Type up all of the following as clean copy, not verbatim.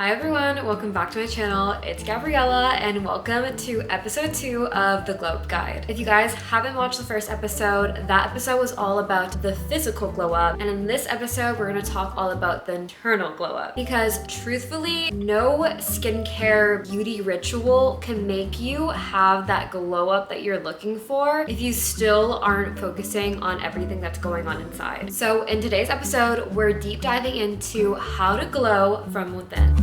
Hi everyone, welcome back to my channel. It's Gabriella and welcome to episode 2 of the Glow Up Guide. If you guys haven't watched the first episode, that episode was all about the physical glow up, and in this episode we're going to talk all about the internal glow up, because truthfully no skincare beauty ritual can make you have that glow up that you're looking for if you still aren't focusing on everything that's going on inside. So in today's episode we're deep diving into how to glow from within.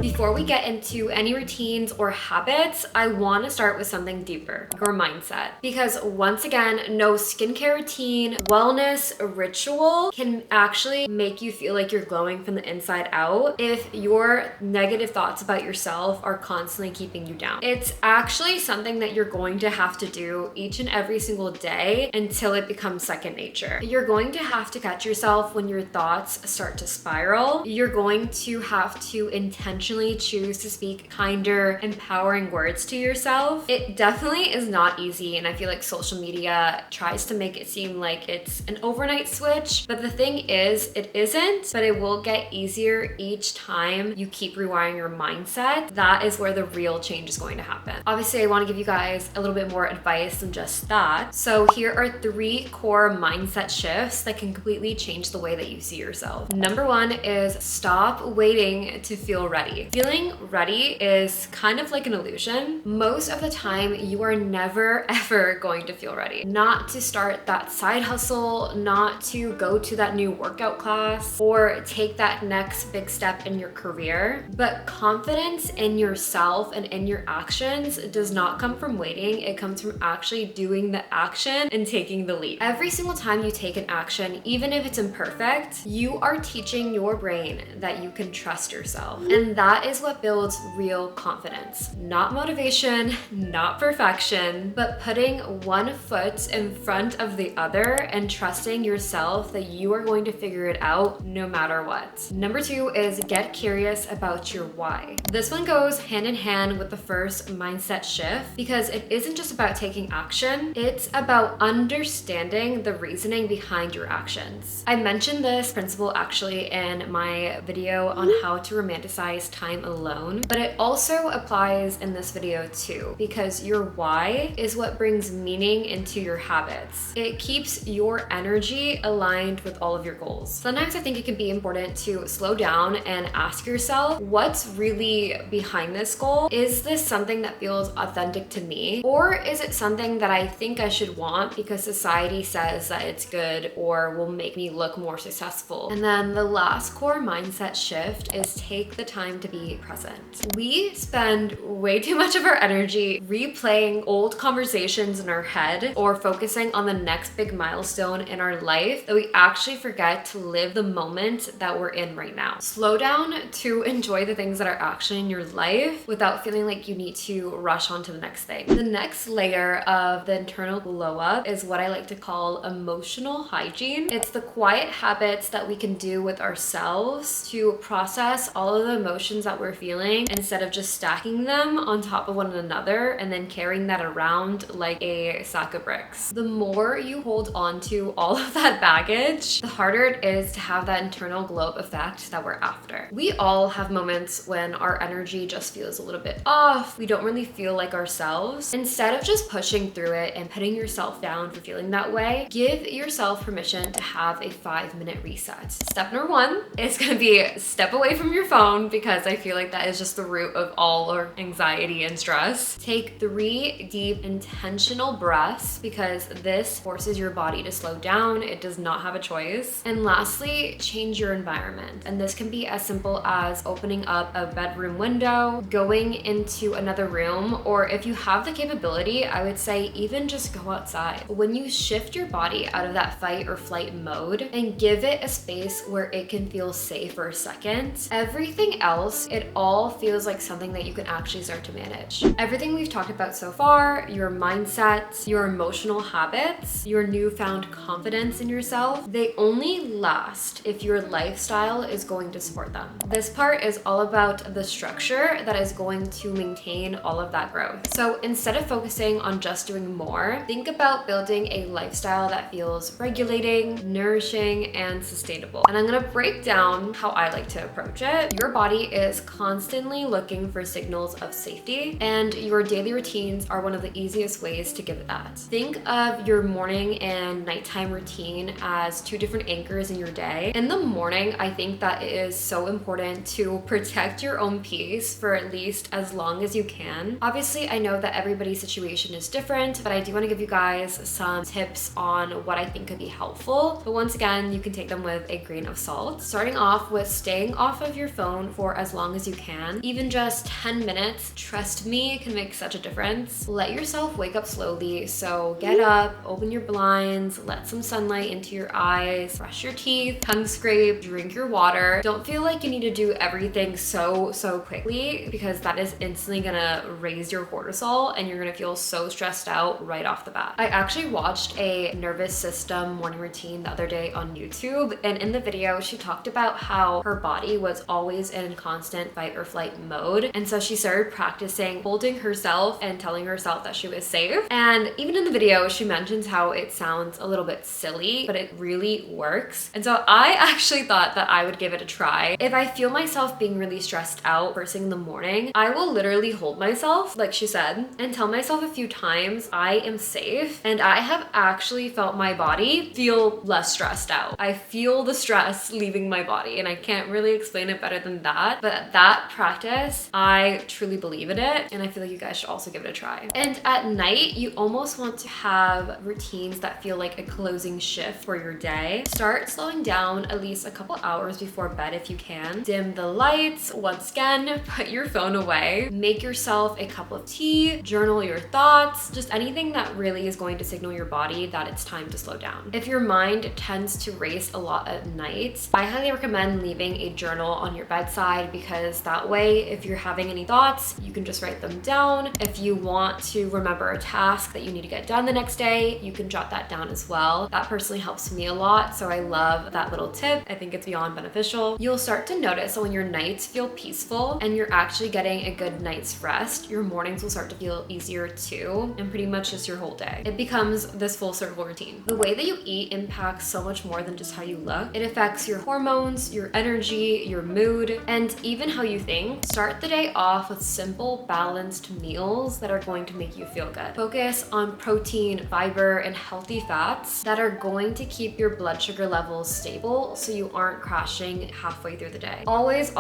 Before we get into any routines or habits, I want to start with something deeper, your mindset. Because once again, no skincare routine, wellness ritual can actually make you feel like you're glowing from the inside out if your negative thoughts about yourself are constantly keeping you down. It's actually something that you're going to have to do each and every single day until it becomes second nature. You're going to have to catch yourself when your thoughts start to spiral. You're going to have to intentionally choose to speak kinder, empowering words to yourself. It definitely is not easy, and I feel like social media tries to make it seem like it's an overnight switch, but the thing is, it isn't, but it will get easier each time you keep rewiring your mindset. That is where the real change is going to happen. Obviously, I want to give you guys a little bit more advice than just that. So here are 3 core mindset shifts that can completely change the way that you see yourself. Number 1 is stop waiting to feel ready. Feeling ready is kind of like an illusion. Most of the time, you are never ever going to feel ready. Not to start that side hustle, not to go to that new workout class, or take that next big step in your career. But confidence in yourself and in your actions does not come from waiting. It comes from actually doing the action and taking the leap. Every single time you take an action, even if it's imperfect, you are teaching your brain that you can trust yourself. And that is what builds real confidence. Not motivation, not perfection, but putting one foot in front of the other and trusting yourself that you are going to figure it out no matter what. Number 2 is get curious about your why. This one goes hand in hand with the first mindset shift because it isn't just about taking action, it's about understanding the reasoning behind your actions. I mentioned this principle actually in my video on how to romanticize time alone, but it also applies in this video too, because your why is what brings meaning into your habits. It keeps your energy aligned with all of your goals. Sometimes I think it can be important to slow down and ask yourself, what's really behind this goal? Is this something that feels authentic to me? Or is it something that I think I should want because society says that it's good or will make me look more successful? And then the last core mindset shift is take the time to be present. We spend way too much of our energy replaying old conversations in our head or focusing on the next big milestone in our life that we actually forget to live the moment that we're in right now. Slow down to enjoy the things that are actually in your life without feeling like you need to rush on to the next thing. The next layer of the internal glow up is what I like to call emotional hygiene. It's the quiet habits that we can do with ourselves to process all of the emotions that we're feeling instead of just stacking them on top of one another and then carrying that around like a sack of bricks. The more you hold on to all of that baggage, the harder it is to have that internal glow up effect that we're after. We all have moments when our energy just feels a little bit off. We don't really feel like ourselves. Instead of just pushing through it and putting yourself down for feeling that way, give yourself permission to have a 5-minute reset. Step number 1 is going to be step away from your phone, because I feel like that is just the root of all our anxiety and stress. Take 3 deep intentional breaths because this forces your body to slow down. It does not have a choice. And lastly, change your environment. And this can be as simple as opening up a bedroom window, going into another room, or if you have the capability, I would say even just go outside. When you shift your body out of that fight or flight mode and give it a space where it can feel safe for a second, everything else it all feels like something that you can actually start to manage. Everything we've talked about so far, your mindset, your emotional habits, your newfound confidence in yourself, they only last if your lifestyle is going to support them. This part is all about the structure that is going to maintain all of that growth. So instead of focusing on just doing more, think about building a lifestyle that feels regulating, nourishing, and sustainable. And I'm gonna break down how I like to approach it. Your body is constantly looking for signals of safety, and your daily routines are one of the easiest ways to give it that. Think of your morning and nighttime routine as two different anchors in your day. In the morning, I think that it is so important to protect your own peace for at least as long as you can. Obviously, I know that everybody's situation is different, but I do want to give you guys some tips on what I think could be helpful. But once again, you can take them with a grain of salt. Starting off with staying off of your phone for as long as you can. Even just 10 minutes, trust me, can make such a difference. Let yourself wake up slowly. So get up, open your blinds, let some sunlight into your eyes, brush your teeth, tongue scrape, drink your water. Don't feel like you need to do everything so quickly, because that is instantly gonna raise your cortisol and you're gonna feel so stressed out right off the bat. I actually watched a nervous system morning routine the other day on YouTube, and in the video she talked about how her body was always in constant fight or flight mode, and so she started practicing holding herself and telling herself that she was safe. And even in the video she mentions how it sounds a little bit silly, but it really works. And so I actually thought that I would give it a try. If I feel myself being really stressed out first thing in the morning, I will literally hold myself, like she said, and tell myself a few times I am safe. And I have actually felt my body feel less stressed out. I feel the stress leaving my body, and I can't really explain it better than that. But that practice, I truly believe in it, and I feel like you guys should also give it a try. And at night, you almost want to have routines that feel like a closing shift for your day. Start slowing down at least a couple hours before bed if you can. Dim the lights. Once again, put your phone away. Make yourself a cup of tea, journal your thoughts, just anything that really is going to signal your body that it's time to slow down. If your mind tends to race a lot at night, I highly recommend leaving a journal on your bedside, because that way, if you're having any thoughts, you can just write them down. If you want to remember a task that you need to get done the next day, you can jot that down as well. That personally helps me a lot, so I love that little tip. I think it's beyond beneficial. You'll start to notice that when your nights feel peaceful and you're actually getting a good night's rest, your mornings will start to feel easier too, and pretty much just your whole day. It becomes this full circle routine. The way that you eat impacts so much more than just how you look. It affects your hormones, your energy, your mood, and even how you think. Start the day off with simple, balanced meals that are going to make you feel good. Focus on protein, fiber, and healthy fats that are going to keep your blood sugar levels stable so you aren't crashing halfway through the day. Always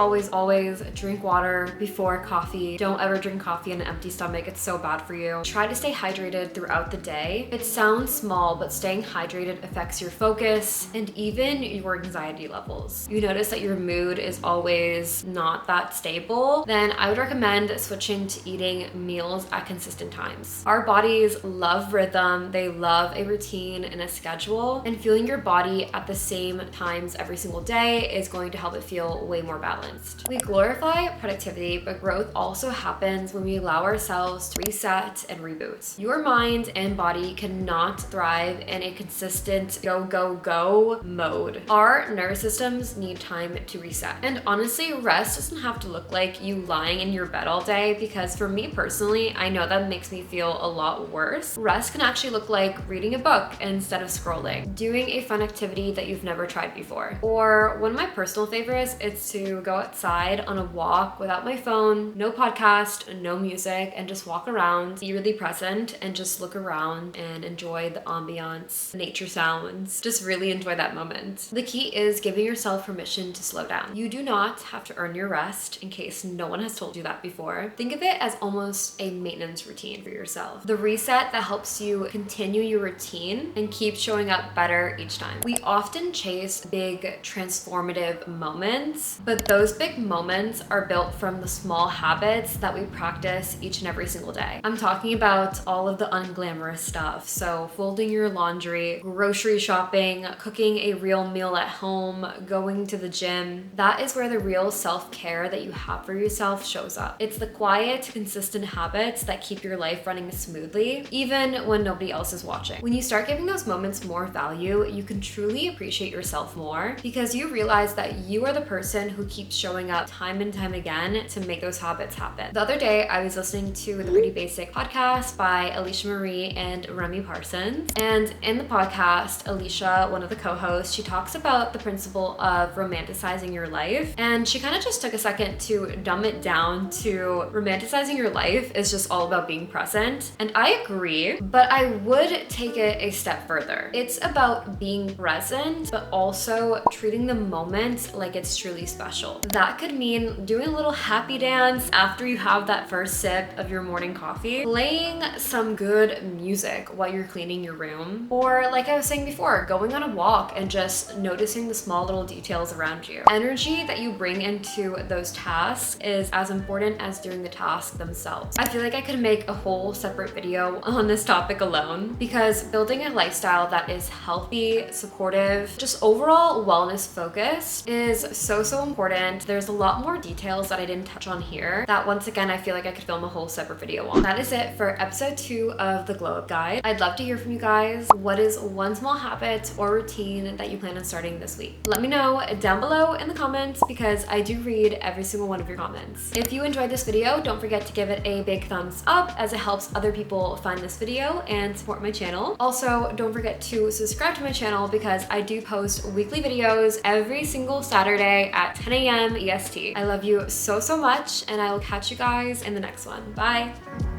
drink water before coffee. Don't ever drink coffee on an empty stomach. It's so bad for you. Try to stay hydrated throughout the day. It sounds small, but staying hydrated affects your focus and even your anxiety levels. You notice that your mood is always not that stable, then I would recommend switching to eating meals at consistent times. Our bodies love rhythm. They love a routine and a schedule, and fueling your body at the same times every single day is going to help it feel way more balanced. We glorify productivity, but growth also happens when we allow ourselves to reset and reboot. Your mind and body cannot thrive in a consistent go mode. Our nervous systems need time to reset. And honestly, rest doesn't have to look like you lying in your bed all day, because for me personally, I know that makes me feel a lot worse. Rest can actually look like reading a book instead of scrolling, doing a fun activity that you've never tried before. Or one of my personal favorites is to go outside on a walk without my phone, no podcast, no music, and just walk around, be really present, and just look around and enjoy the ambiance, nature sounds. Just really enjoy that moment. The key is giving yourself permission to slow down. You do not have to earn your rest, in case no one has told you that before. Think of it as almost a maintenance routine for yourself. The reset that helps you continue your routine and keep showing up better each time. We often chase big transformative moments, but those big moments are built from the small habits that we practice each and every single day. I'm talking about all of the unglamorous stuff. So folding your laundry, grocery shopping, cooking a real meal at home, going to the gym. That is where the real self-care care that you have for yourself shows up. It's the quiet, consistent habits that keep your life running smoothly, even when nobody else is watching. When you start giving those moments more value, you can truly appreciate yourself more because you realize that you are the person who keeps showing up time and time again to make those habits happen. The other day, I was listening to the Pretty Basic podcast by Alicia Marie and Remy Parsons. And in the podcast, Alicia, one of the co-hosts, she talks about the principle of romanticizing your life. And she kind of just took a second to dumb it down to romanticizing your life is just all about being present. And I agree, but I would take it a step further. It's about being present, but also treating the moment like it's truly special. That could mean doing a little happy dance after you have that first sip of your morning coffee, playing some good music while you're cleaning your room, or like I was saying before, going on a walk and just noticing the small little details around you. Energy that you bring into those tasks is as important as doing the task themselves. I feel like I could make a whole separate video on this topic alone because building a lifestyle that is healthy, supportive, just overall wellness focused is so important. There's a lot more details that I didn't touch on here that once again, I feel like I could film a whole separate video on. That is it for episode 2 of the Glow Up Guide. I'd love to hear from you guys. What is one small habit or routine that you plan on starting this week? Let me know down below in the comments because I do read every single one of your comments. If you enjoyed this video, don't forget to give it a big thumbs up as it helps other people find this video and support my channel. Also, don't forget to subscribe to my channel because I do post weekly videos every single Saturday at 10 a.m. EST. I love you so much and I will catch you guys in the next one. Bye.